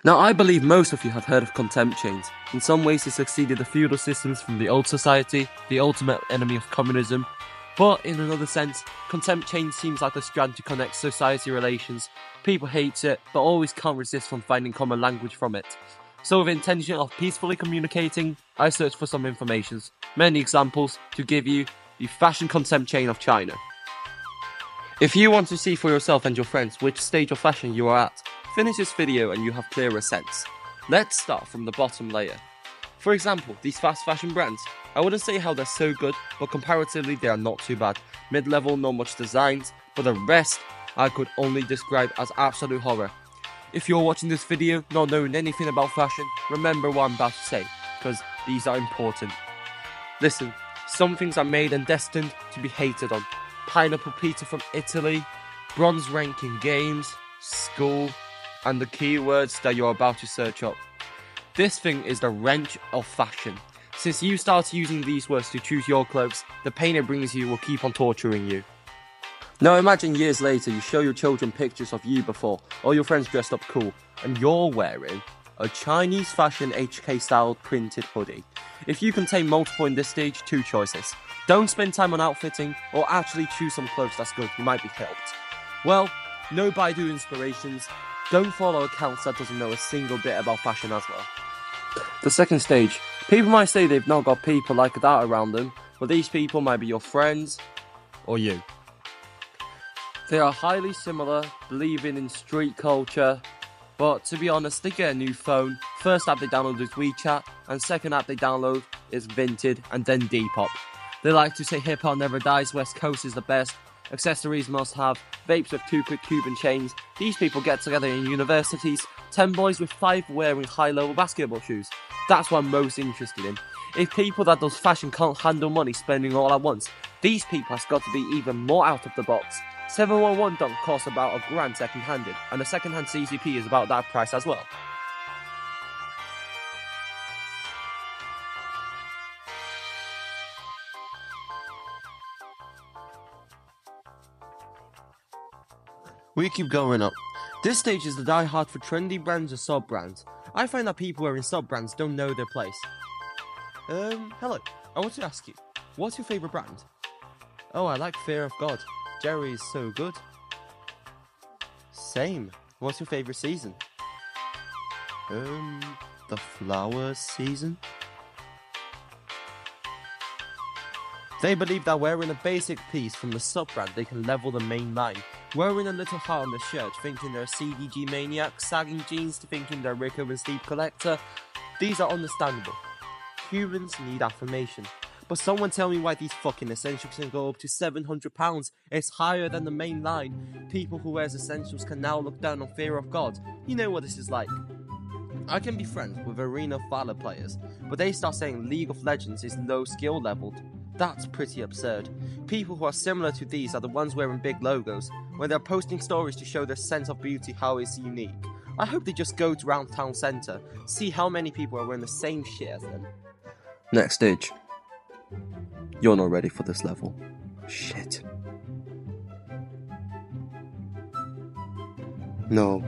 Now, I believe most of you have heard of contempt chains. In some ways, it succeeded the feudal systems from the old society, the ultimate enemy of communism. But in another sense, contempt chain seems like a strand to connect society relations. People hate it, but always can't resist from finding common language from it. So with the intention of peacefully communicating, I searched for some information, many examples to give you the fashion contempt chain of China. If you want to see for yourself and your friends which stage of fashion you are at, finish this video and you have clearer sense. Let's start from the bottom layer. For example, these fast fashion brands, I wouldn't say how they're so good, but comparatively they are not too bad. Mid-level, not much designs, but the rest I could only describe as absolute horror. If you're watching this video not knowing anything about fashion, remember what I'm about to say, because these are important. Listen, some things are made and destined to be hated on. Pineapple pizza from Italy, bronze rank in games, school, and the keywords that you're about to search up. This thing is the wrench of fashion. Since you start using these words to choose your clothes, the pain it brings you will keep on torturing you. Now imagine years later you show your children pictures of you before, all your friends dressed up cool, and you're wearing a Chinese fashion HK style printed hoodie. If you contain multiple in this stage, two choices. Don't spend time on outfitting, or actually choose some clothes that's good, you might be helped. Well, no Baidu inspirations, don't follow accounts that doesn't know a single bit about fashion as well. The second stage, people might say they've not got people like that around them, but these people might be your friends, or you. They are highly similar, believing in street culture, but to be honest, they get a new phone, first app they download is WeChat, and second app they download is Vinted, and then Depop. They like to say hip hop never dies, West Coast is the best, accessories must have, vapes with 2 quick Cuban chains. These people get together in universities, 10 boys with 5 wearing high-level basketball shoes. That's what I'm most interested in. If people that does fashion can't handle money spending all at once, these people has got to be even more out of the box. 711 dunk costs about $1,000 second-handed, and a second-hand CCP is about that price as well. We keep going up. This stage is the die-hard for trendy brands or sub-brands. I find that people wearing sub-brands don't know their place. Hello. I want to ask you, what's your favourite brand? Oh, I like Fear of God. Jerry is so good. Same. What's your favourite season? The flower season? They believe that wearing a basic piece from the sub-brand they can level the main line. Wearing a little heart on the shirt thinking they're a CDG maniac, sagging jeans to thinking they're Rico and Steve collector. These are understandable. Humans need affirmation. But someone tell me why these fucking essentials can go up to £700. It's higher than the main line. People who wears essentials can now look down on Fear of God. You know what this is like. I can be friends with Arena of Valor players, but they start saying League of Legends is low skill leveled. That's pretty absurd. People who are similar to these are the ones wearing big logos, when they're posting stories to show their sense of beauty how it's unique. I hope they just go to around town centre, see how many people are wearing the same shit as them. Next stage. You're not ready for this level. Shit. No.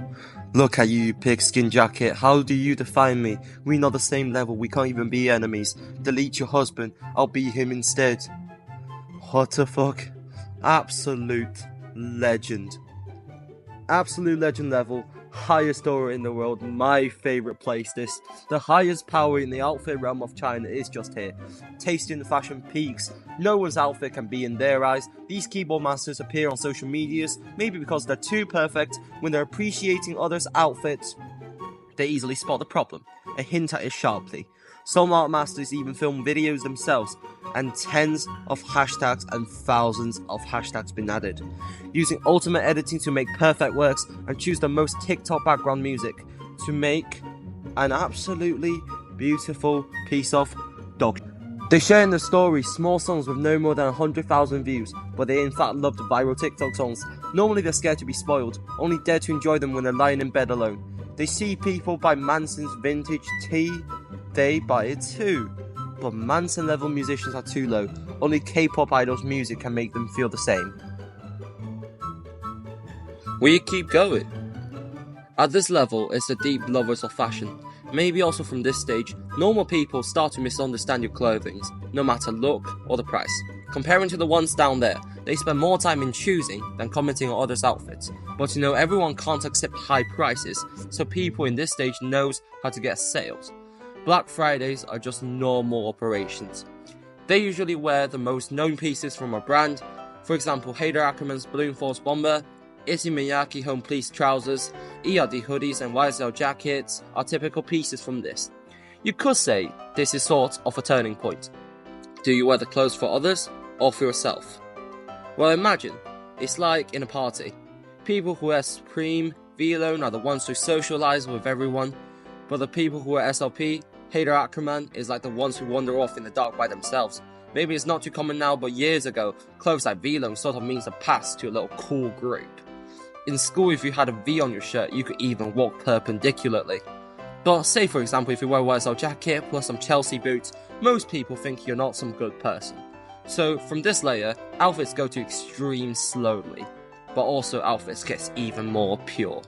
Look at you pigskin jacket. How do you define me? We're not the same level. We can't even be enemies. Delete your husband. I'll be him instead. What the fuck? Absolute legend. Absolute legend level. Highest aura in the world. My favourite place. This. The highest power in the outfit realm of China is just here. Tasting the fashion peaks. No one's outfit can be in their eyes. These keyboard masters appear on social medias, maybe because they're too perfect. When they're appreciating others' outfits, they easily spot the problem and hint at it sharply. Some art masters even film videos themselves, and tens of hashtags and thousands of hashtags been added. Using ultimate editing to make perfect works and choose the most TikTok background music to make an absolutely beautiful piece of dog. They share in their stories small songs with no more than 100,000 views, but they in fact love the viral TikTok songs. Normally they're scared to be spoiled, only dare to enjoy them when they're lying in bed alone. They see people buy Manson's vintage tea, they buy it too. But Manson level musicians are too low, only K-pop idols' music can make them feel the same. We keep going. At this level, it's the deep lovers of fashion. Maybe also from this stage, normal people start to misunderstand your clothing, no matter look or the price. Comparing to the ones down there, they spend more time in choosing than commenting on others' outfits. But everyone can't accept high prices, so people in this stage knows how to get sales. Black Fridays are just normal operations. They usually wear the most known pieces from a brand, for example Haider Ackermann's Balloon Force bomber, Issey Miyake home fleece trousers, ERD hoodies and YSL jackets are typical pieces from this. You could say this is sort of a turning point. Do you wear the clothes for others or for yourself? Well, imagine, it's like in a party. People who wear Supreme, V-Lone are the ones who socialize with everyone, but the people who wear SLP, Haider Ackermann, is like the ones who wander off in the dark by themselves. Maybe it's not too common now, but years ago, clothes like V-Lone sort of means a pass to a little cool group. In school, if you had a V on your shirt, you could even walk perpendicularly. But say for example, if you wear a YSL jacket plus some Chelsea boots, most people think you're not some good person. So from this layer, outfits go to extreme slowly, but also outfits gets even more pure.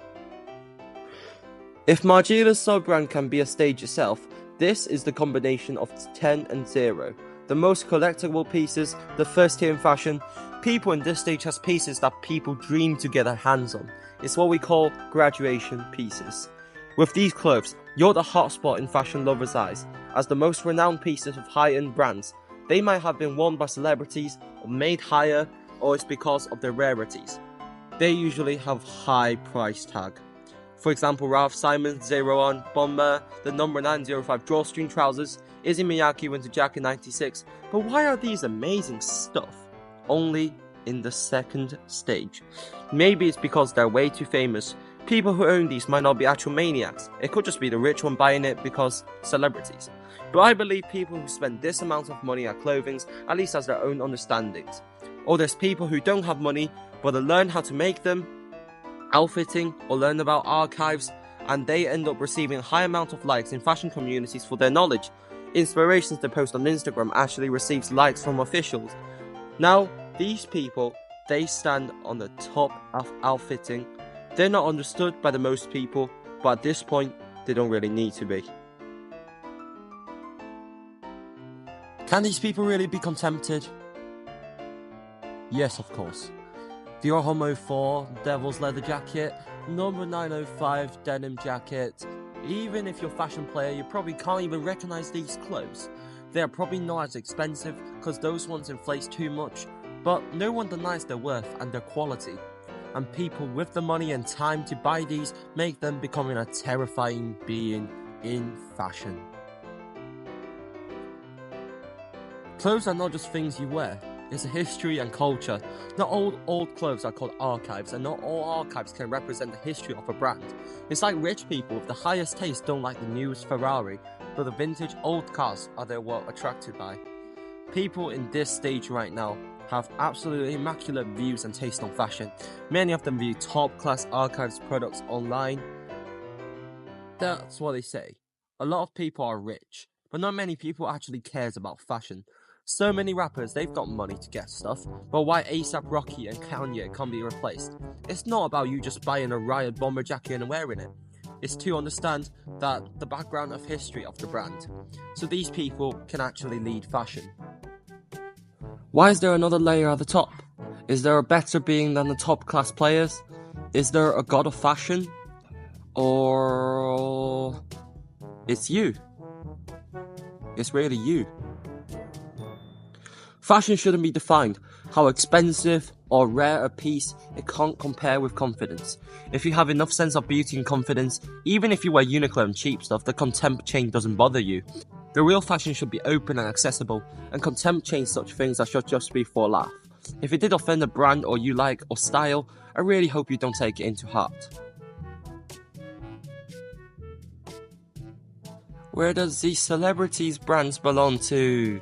If Margiela's sub-brand can be a stage itself, this is the combination of 10 and 0. The most collectible pieces, the first tier in fashion. People in this stage has pieces that people dream to get their hands on. It's what we call graduation pieces. With these clothes, you're the hotspot in fashion lovers' eyes, as the most renowned pieces of high-end brands. They might have been worn by celebrities, or made higher, or it's because of their rarities. They usually have high price tag. For example, Ralph Simon's Zero On bomber, the number 905 drawstring trousers, Issey Miyake winter jacket 96. But why are these amazing stuff only in the second stage? Maybe it's because they're way too famous. People who own these might not be actual maniacs. It could just be the rich one buying it because celebrities. But I believe people who spend this amount of money at clothing at least has their own understandings. Or there's people who don't have money but they learn how to make them, outfitting, or learn about archives, and they end up receiving a high amount of likes in fashion communities for their knowledge. Inspirations they post on Instagram actually receives likes from officials. Now, these people, they stand on the top of outfitting. They're not understood by the most people, but at this point, they don't really need to be. Can these people really be contempted? Yes, of course. The Homo 4 Devil's Leather Jacket, number 905 denim jacket. Even if you're a fashion player, you probably can't even recognize these clothes. They are probably not as expensive because those ones inflate too much, but no one denies their worth and their quality. And people with the money and time to buy these make them becoming a terrifying being in fashion. Clothes are not just things you wear. It's a history and culture. Not all old clothes are called archives, and not all archives can represent the history of a brand. It's like rich people with the highest taste don't like the newest Ferrari, but the vintage old cars are they what attracted by. People in this stage right now have absolutely immaculate views and taste on fashion. Many of them view top-class archives products online. That's what they say. A lot of people are rich, but not many people actually cares about fashion. So many rappers, they've got money to get stuff, but why A$AP Rocky and Kanye can't be replaced? It's not about you just buying a Riot bomber jacket and wearing it. It's to understand that the background of history of the brand, so these people can actually lead fashion. Why is there another layer at the top? Is there a better being than the top class players? Is there a god of fashion? Or it's you? It's really you. Fashion shouldn't be defined how expensive or rare a piece. It can't compare with confidence. If you have enough sense of beauty and confidence, even if you wear Uniqlo and cheap stuff, the Contempt chain doesn't bother you. The real fashion should be open and accessible, and Contempt chains such things that should just be for a laugh. If it did offend a brand or you like or style, I really hope you don't take it into heart. Where does these celebrities' brands belong to?